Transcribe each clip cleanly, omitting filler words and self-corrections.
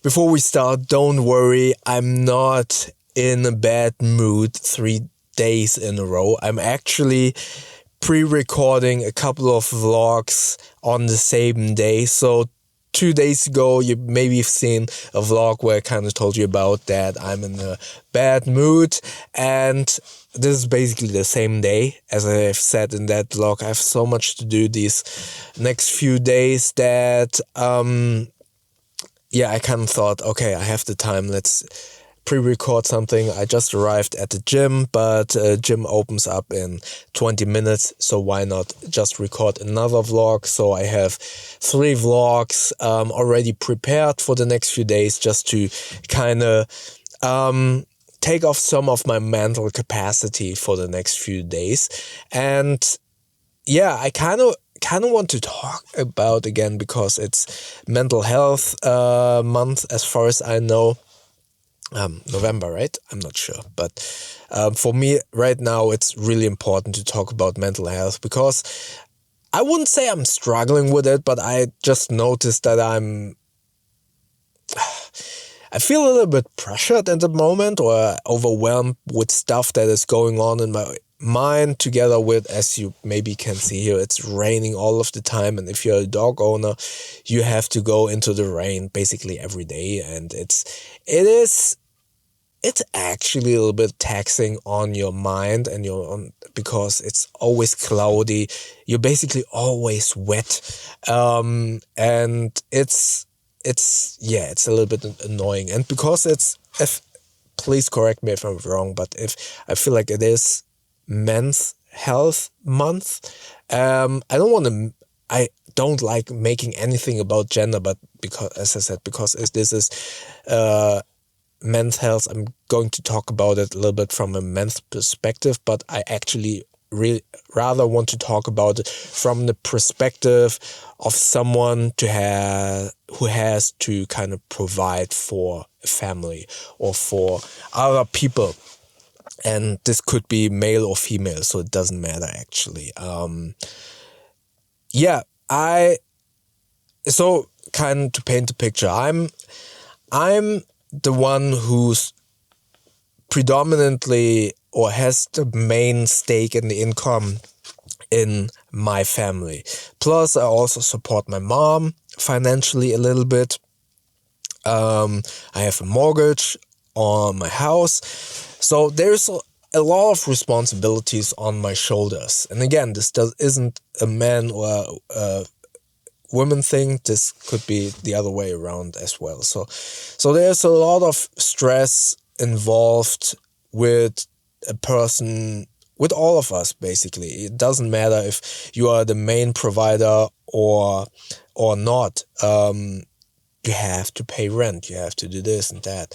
Before we start, don't worry, I'm not in a bad mood 3 days in a row. I'm actually pre-recording a couple of vlogs on the same day. So 2 days ago, you maybe have seen a vlog where I kind of told you about that I'm in a bad mood. And this is basically the same day. As I've said in that vlog, I have so much to do these next few days that, I kind of thought, okay, I have the time. Let's pre-record something. I just arrived at the gym, but gym opens up in 20 minutes. So why not just record another vlog? So I have 3 vlogs already prepared for the next few days, just to kind of take off some of my mental capacity for the next few days. And yeah, I kind of want to talk about again, because it's mental health month as far as I know. November, right? I'm not sure. But for me right now, it's really important to talk about mental health, because I wouldn't say I'm struggling with it, but I just noticed that I feel a little bit pressured at the moment, or overwhelmed with stuff that is going on in my mind, together with, as you maybe can see here, it's raining all of the time. And if you're a dog owner, you have to go into the rain basically every day. And it's actually a little bit taxing on your mind and because it's always cloudy. You're basically always wet. And it's a little bit annoying. And because please correct me if I'm wrong, but if I feel like it is Men's Health Month, I don't like making anything about gender, but because, as I said, because this is men's health, I'm going to talk about it a little bit from a men's perspective, but I actually really rather want to talk about it from the perspective of someone who has to kind of provide for a family or for other people. And this could be male or female, so it doesn't matter actually. So kind of to paint the picture, I'm the one who's predominantly or has the main stake in the income in my family. Plus, I also support my mom financially a little bit. I have a mortgage on my house. So there's a lot of responsibilities on my shoulders. And again, this isn't a man or a woman thing. This could be the other way around as well. So there's a lot of stress involved with a person, with all of us basically. It doesn't matter if you are the main provider or not. You have to pay rent, you have to do this and that.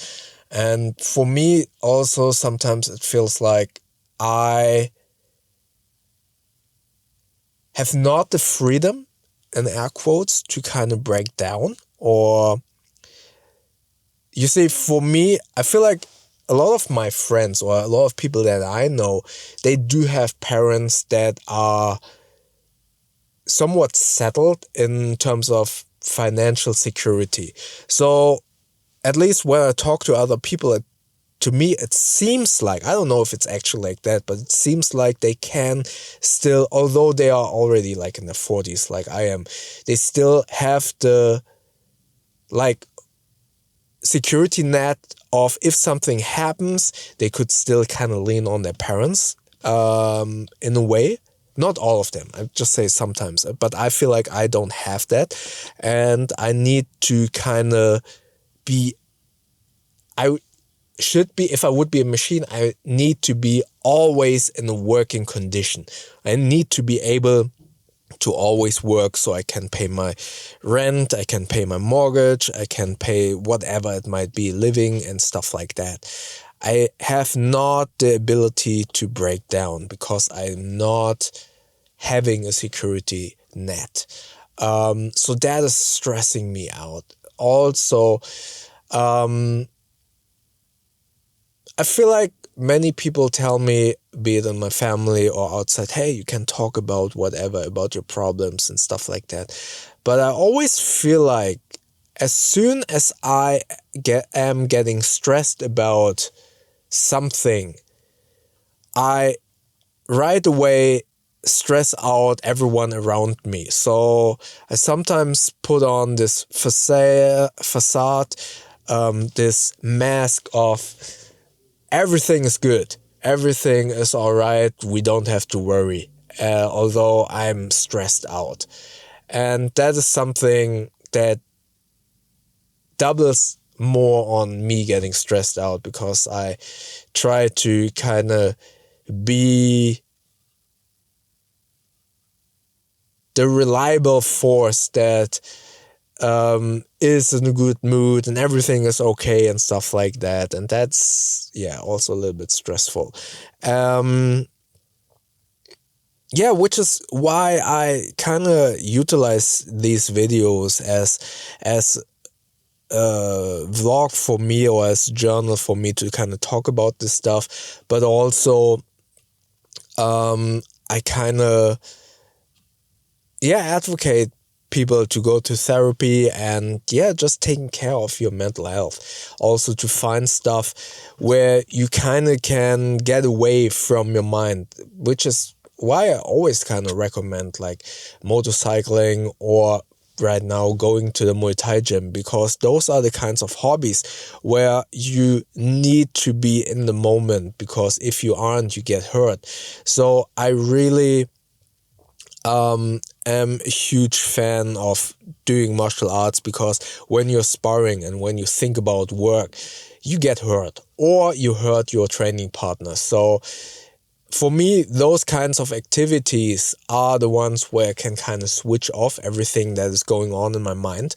And for me also, sometimes it feels like I have not the freedom, in air quotes, to kind of break down. Or, you see, for me, I feel like a lot of my friends or a lot of people that I know, they do have parents that are somewhat settled in terms of financial security. So at least when I talk to other people, to me it seems like, I don't know if it's actually like that, but it seems like they can still, although they are already like in their 40s like I am, they still have the like security net of, if something happens, they could still kind of lean on their parents in a way. Not all of them, I just say sometimes, but I feel like I don't have that, and I need to kind of if I would be a machine, I need to be always in a working condition. I need to be able to always work so I can pay my rent, I can pay my mortgage, I can pay whatever it might be, living and stuff like that. I have not the ability to break down because I'm not having a security net. So that is stressing me out. Also, I feel like many people tell me, be it in my family or outside, hey, you can talk about whatever, about your problems and stuff like that. But I always feel like as soon as I am getting stressed about something, I right away stress out everyone around me. So I sometimes put on this facade, this mask of everything is good, everything is all right, we don't have to worry, although I'm stressed out. And that is something that doubles more on me getting stressed out, because I try to kind of be the reliable force that is in a good mood and everything is okay and stuff like that. And that's, yeah, also a little bit stressful. Yeah, which is why I kind of utilize these videos as a vlog for me, or as a journal for me to kind of talk about this stuff. But also I kind of advocate people to go to therapy and just taking care of your mental health. Also to find stuff where you kind of can get away from your mind, which is why I always kind of recommend like motorcycling, or right now going to the Muay Thai gym, because those are the kinds of hobbies where you need to be in the moment, because if you aren't, you get hurt. So I really am a huge fan of doing martial arts, because when you're sparring and when you think about work, you get hurt or you hurt your training partner. So for me, those kinds of activities are the ones where I can kind of switch off everything that is going on in my mind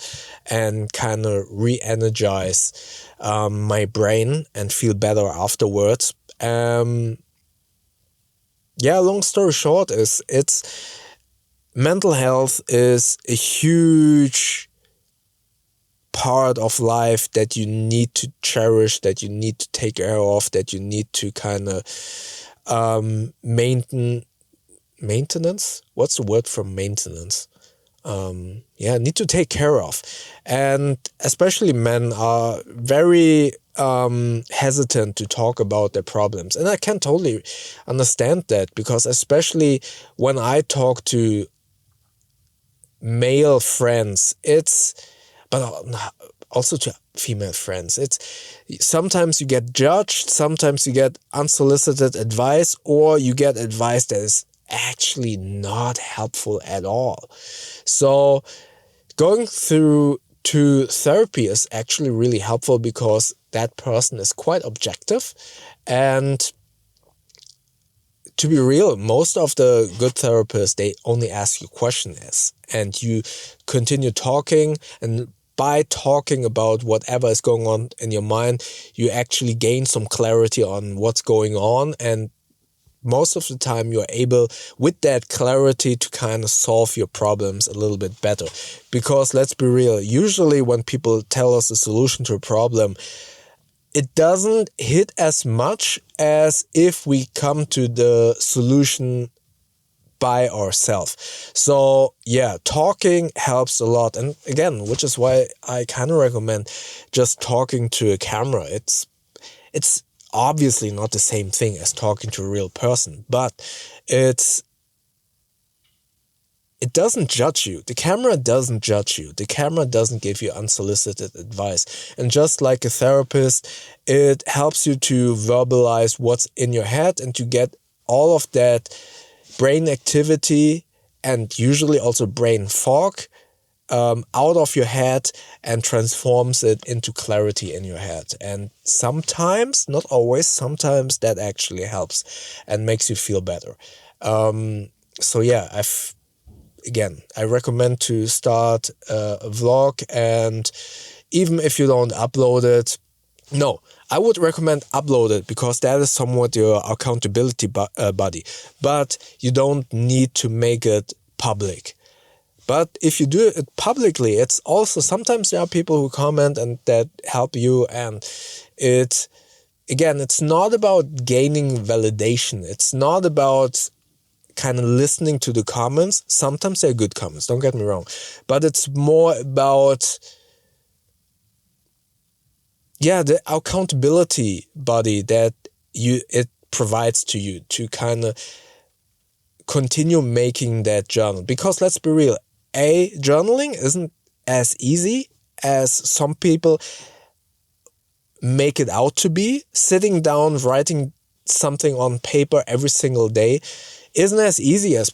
and kind of re-energize my brain and feel better afterwards. Long story short is mental health is a huge part of life that you need to cherish, that you need to take care of, that you need to kind of maintenance. What's the word for maintenance? Need to take care of. And especially men are very hesitant to talk about their problems. And I can totally understand that, because especially when I talk to male friends, but also to female friends, it's sometimes you get judged, sometimes you get unsolicited advice, or you get advice that is actually not helpful at all. So going through to therapy is actually really helpful, because that person is quite objective. And to be real, most of the good therapists, they only ask you questions, and you continue talking, and by talking about whatever is going on in your mind, you actually gain some clarity on what's going on. And most of the time you're able, with that clarity, to kind of solve your problems a little bit better. Because let's be real, usually when people tell us a solution to a problem, it doesn't hit as much as if we come to the solution by ourselves. So talking helps a lot. And again, which is why I kind of recommend just talking to a camera. It's obviously not the same thing as talking to a real person, but it doesn't judge you. The camera doesn't judge you. The camera doesn't give you unsolicited advice. And just like a therapist, it helps you to verbalize what's in your head and to get all of that brain activity, and usually also brain fog, out of your head, and transforms it into clarity in your head. And sometimes, not always, sometimes that actually helps and makes you feel better. I recommend to start a vlog, and even if you don't upload it, no, I would recommend upload it, because that is somewhat your accountability buddy. But you don't need to make it public. But if you do it publicly, it's also, sometimes there are people who comment and that help you. And it's not about gaining validation. It's not about kind of listening to the comments. Sometimes they're good comments, don't get me wrong. But it's more about yeah, the accountability body that it provides to you to kind of continue making that journal. Because let's be real, journaling isn't as easy as some people make it out to be. Sitting down, writing something on paper every single day isn't as easy as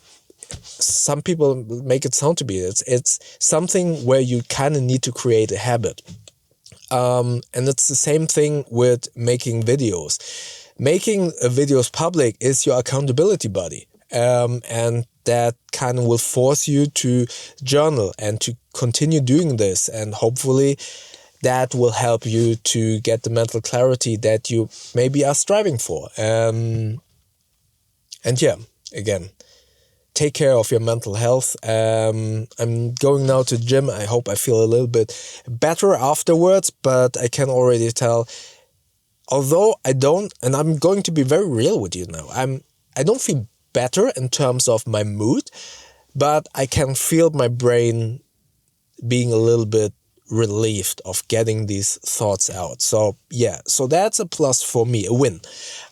some people make it sound to be. It's something where you kind of need to create a habit. And it's the same thing with making videos. Making videos public is your accountability buddy. And that kind of will force you to journal and to continue doing this. And hopefully that will help you to get the mental clarity that you maybe are striving for. And yeah, again, take care of your mental health. I'm going now to the gym. I hope I feel a little bit better afterwards, but I can already tell, although I don't, and I'm going to be very real with you now, I don't feel better in terms of my mood, but I can feel my brain being a little bit relieved of getting these thoughts out. So yeah, so that's a plus for me, a win.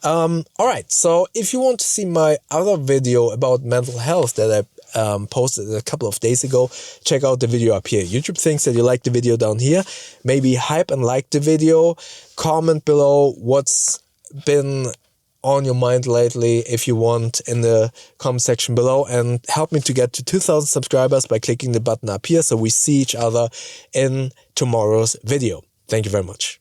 All right, so if you want to see my other video about mental health that I posted a couple of days ago, check out the video up here. YouTube thinks that you like the video down here. Maybe hype and like the video. Comment below what's been on your mind lately, if you want, in the comment section below, and help me to get to 2,000 subscribers by clicking the button up here so we see each other in tomorrow's video. Thank you very much.